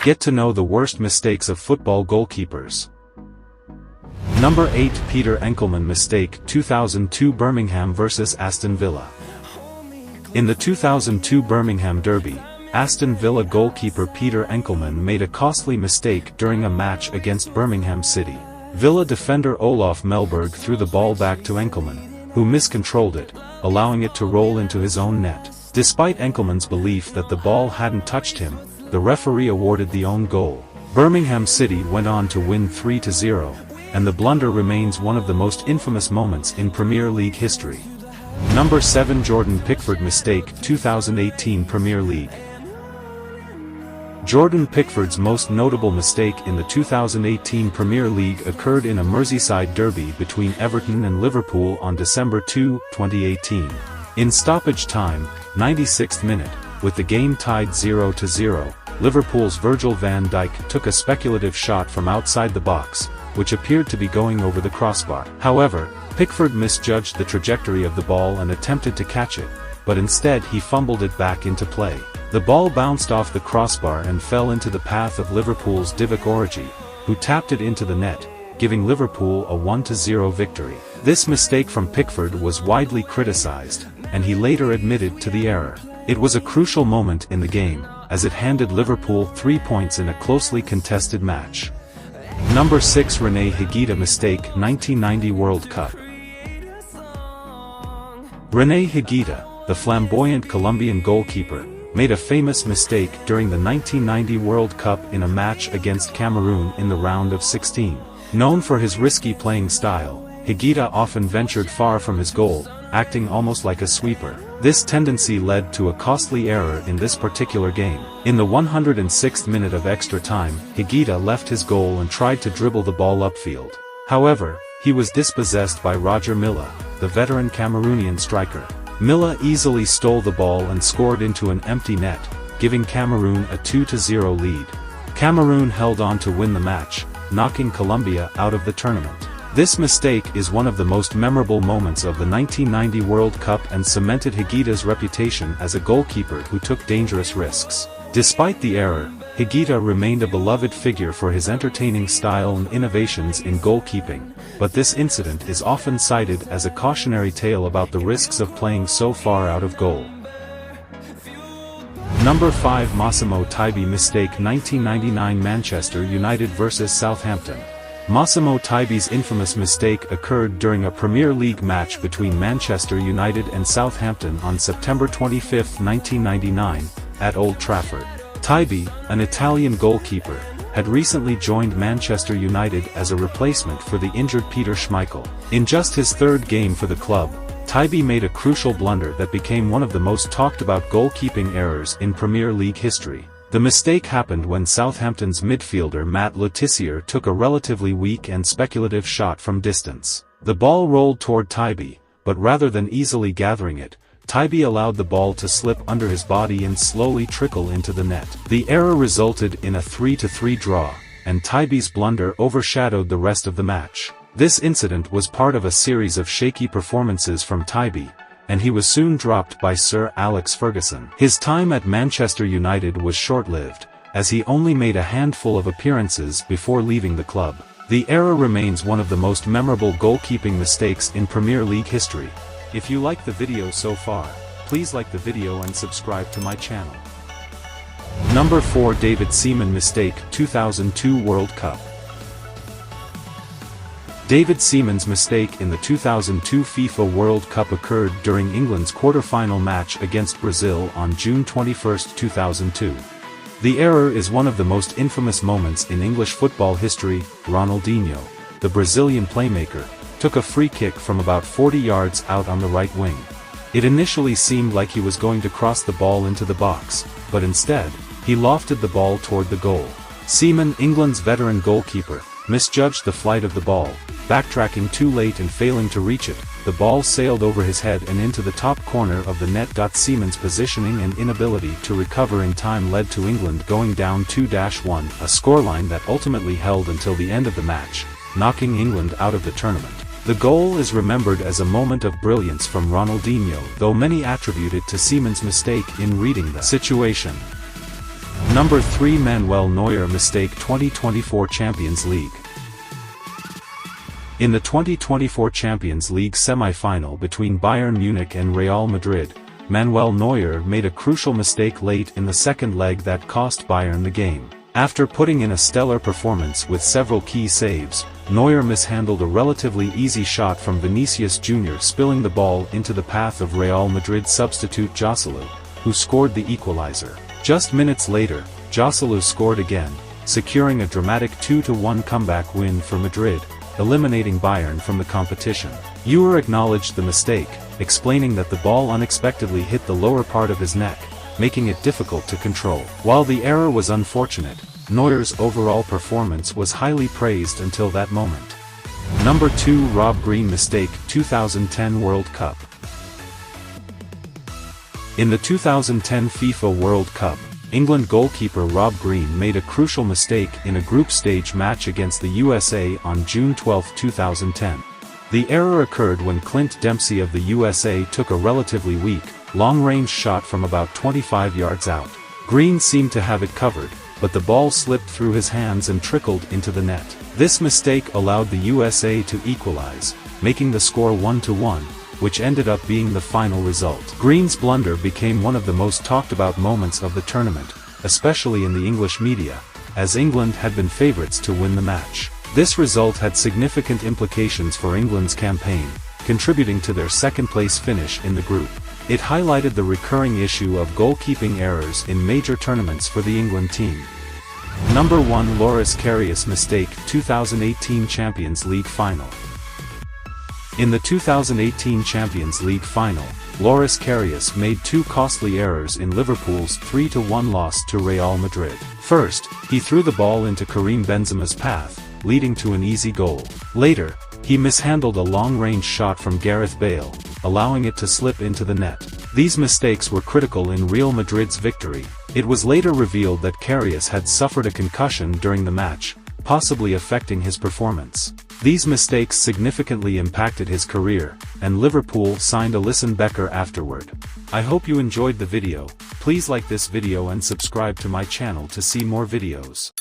Get to know the worst mistakes of football goalkeepers. Number 8. Peter ENCKELMAN mistake, 2002 Birmingham vs Aston Villa. In the 2002 Birmingham derby, Aston Villa goalkeeper Peter ENCKELMAN made a costly mistake during a match against Birmingham City. Villa defender Olof Mellberg threw the ball back to ENCKELMAN, who miscontrolled it, allowing it to roll into his own net. Despite ENCKELMAN's belief that the ball hadn't touched him, the referee awarded the own goal. Birmingham City went on to win 3-0, and the blunder remains one of the most infamous moments in Premier League history. Number 7. Jordan Pickford mistake, 2018 Premier League. Jordan Pickford's most notable mistake in the 2018 Premier League occurred in a Merseyside derby between Everton and Liverpool on December 2, 2018. In stoppage time, 96th minute, with the game tied 0-0, Liverpool's Virgil van Dijk took a speculative shot from outside the box, which appeared to be going over the crossbar. However, Pickford misjudged the trajectory of the ball and attempted to catch it, but instead he fumbled it back into play. The ball bounced off the crossbar and fell into the path of Liverpool's Divock Origi, who tapped it into the net, giving Liverpool a 1-0 victory. This mistake from Pickford was widely criticized, and he later admitted to the error. It was a crucial moment in the game, as it handed Liverpool 3 points in a closely contested match. Number 6. RENÉ HIGUITA mistake, 1990 World Cup. RENÉ HIGUITA, the flamboyant Colombian goalkeeper, made a famous mistake during the 1990 World Cup in a match against Cameroon in the round of 16. Known for his risky playing style, Higuita often ventured far from his goal, acting almost like a sweeper. This tendency led to a costly error in this particular game. In the 106th minute of extra time, Higuita left his goal and tried to dribble the ball upfield. However, he was dispossessed by Roger Milla, the veteran Cameroonian striker. Milla easily stole the ball and scored into an empty net, giving Cameroon a 2-0 lead. Cameroon held on to win the match, knocking Colombia out of the tournament. This mistake is one of the most memorable moments of the 1990 World Cup and cemented Higuita's reputation as a goalkeeper who took dangerous risks. Despite the error, Higuita remained a beloved figure for his entertaining style and innovations in goalkeeping, but this incident is often cited as a cautionary tale about the risks of playing so far out of goal. Number 5. Massimo TAIBI mistake, 1999 Manchester United vs Southampton. Massimo TAIBI's infamous mistake occurred during a Premier League match between Manchester United and Southampton on September 25, 1999, at Old Trafford. TAIBI, an Italian goalkeeper, had recently joined Manchester United as a replacement for the injured Peter Schmeichel. In just his third game for the club, TAIBI made a crucial blunder that became one of the most talked about goalkeeping errors in Premier League history. The mistake happened when Southampton's midfielder Matt Le Tissier took a relatively weak and speculative shot from distance. The ball rolled toward TAIBI, but rather than easily gathering it, TAIBI allowed the ball to slip under his body and slowly trickle into the net. The error resulted in a 3-3 draw, and TAIBI's blunder overshadowed the rest of the match. This incident was part of a series of shaky performances from TAIBI, and he was soon dropped by Sir Alex Ferguson. His time at Manchester United was short-lived, as he only made a handful of appearances before leaving the club. The error remains one of the most memorable goalkeeping mistakes in Premier League history. If you like the video so far, please like the video and subscribe to my channel. Number 4. David Seaman mistake, 2002 World Cup. David Seaman's mistake in the 2002 FIFA World Cup occurred during England's quarter-final match against Brazil on June 21, 2002. The error is one of the most infamous moments in English football history. Ronaldinho, the Brazilian playmaker, took a free kick from about 40 yards out on the right wing. It initially seemed like he was going to cross the ball into the box, but instead, he lofted the ball toward the goal. Seaman, England's veteran goalkeeper, misjudged the flight of the ball, backtracking too late and failing to reach it. The ball sailed over his head and into the top corner of the net. Seaman's positioning and inability to recover in time led to England going down 2-1, a scoreline that ultimately held until the end of the match, knocking England out of the tournament. The goal is remembered as a moment of brilliance from Ronaldinho, though many attribute it to Seaman's mistake in reading the situation. Number 3 Manuel Neuer mistake 2024 Champions League. In the 2024 Champions League semi-final between Bayern Munich and Real Madrid, Manuel Neuer made a crucial mistake late in the second leg that cost Bayern the game. After putting in a stellar performance with several key saves, Neuer mishandled a relatively easy shot from Vinicius Jr., spilling the ball into the path of Real Madrid substitute Joselu, who scored the equalizer. Just minutes later, Joselu scored again, securing a dramatic 2-1 comeback win for Madrid, eliminating Bayern from the competition. NEUER acknowledged the mistake, explaining that the ball unexpectedly hit the lower part of his neck, making it difficult to control. While the error was unfortunate, Neuer's overall performance was highly praised until that moment. Number 2 Rob Green mistake 2010 World Cup. In the 2010 FIFA World Cup, England goalkeeper Rob Green made a crucial mistake in a group stage match against the USA on June 12, 2010. The error occurred when Clint Dempsey of the USA took a relatively weak, long-range shot from about 25 yards out. Green seemed to have it covered, but the ball slipped through his hands and trickled into the net. This mistake allowed the USA to equalize, making the score 1-1, which ended up being the final result. Green's blunder became one of the most talked about moments of the tournament, especially in the English media, as England had been favourites to win the match. This result had significant implications for England's campaign, contributing to their second-place finish in the group. It highlighted the recurring issue of goalkeeping errors in major tournaments for the England team. Number 1 Loris Karius mistake 2018 Champions League final. In the 2018 Champions League final, Loris Karius made two costly errors in Liverpool's 3-1 loss to Real Madrid. First, he threw the ball into Karim Benzema's path, leading to an easy goal. Later, he mishandled a long-range shot from Gareth Bale, allowing it to slip into the net. These mistakes were critical in Real Madrid's victory. It was later revealed that Karius had suffered a concussion during the match, possibly affecting his performance. These mistakes significantly impacted his career, and Liverpool signed Alisson Becker afterward. I hope you enjoyed the video. Please like this video and subscribe to my channel to see more videos.